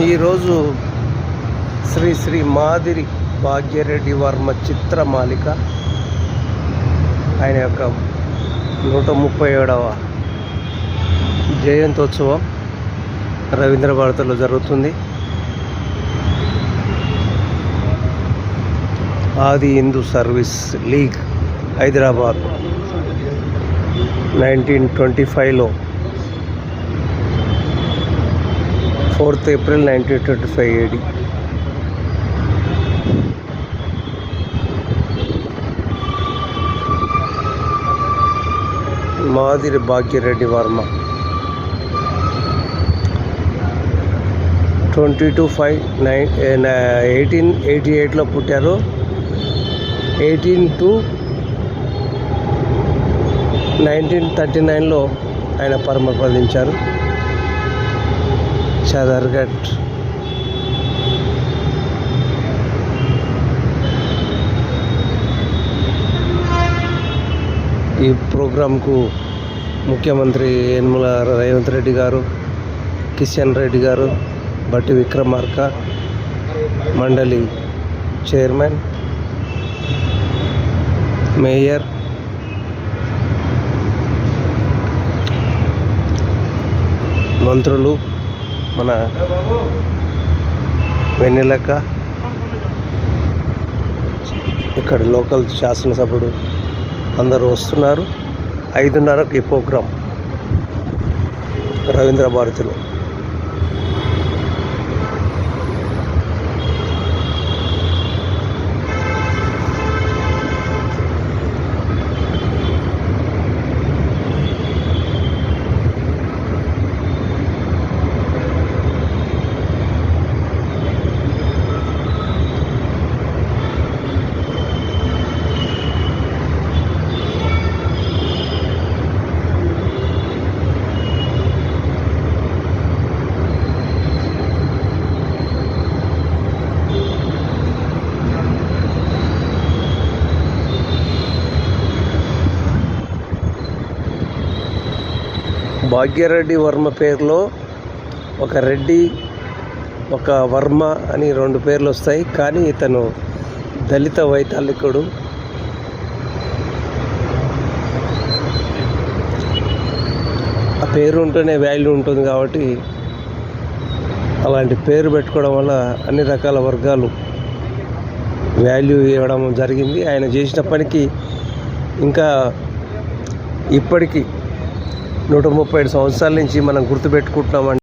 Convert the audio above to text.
ఈరోజు శ్రీ శ్రీ మాదిరి భాగ్యరెడ్డి వర్మ చిత్రమాలిక ఆయన యొక్క 137వ జయంతోత్సవం రవీంద్ర భారతిలో జరుగుతుంది. ఆది హిందూ సర్వీస్ లీగ్ హైదరాబాద్ 1925లో 4th April 1925 AD. మాదిరి భాగ్యరెడ్డి వర్మ 1888లో పుట్టారు. 1939లో ఆయన పరమపదించారు. చదర్ఘట్ ఈ ప్రోగ్రాంకు ముఖ్యమంత్రి యనమల రేవంత్ రెడ్డి గారు, కిషన్ రెడ్డి గారు, బట్టి విక్రమార్క, మండలి చైర్మన్, మేయర్, మంత్రులు, మన వెన్నెలక్క, ఇక్కడ లోకల్ శాసనసభ్యుడు అందరూ వస్తున్నారు. 5:30కి ఈ ప్రోగ్రాం రవీంద్ర భారతిలో. భాగ్యరెడ్డి వర్మ పేరులో ఒక రెడ్డి, ఒక వర్మ అని 2 పేర్లు వస్తాయి. కానీ ఇతను దళిత వైతాళికుడు. ఆ పేరు ఉంటేనే వాల్యూ ఉంటుంది కాబట్టి అలాంటి పేరు పెట్టుకోవడం వల్ల అన్ని రకాల వర్గాలు వాల్యూ ఇవ్వడం జరిగింది. ఆయన చేసిన పనికి ఇంకా ఇప్పటికీ 137 సంవత్సరాల నుంచి మనం గుర్తుపెట్టుకుంటున్నామండి.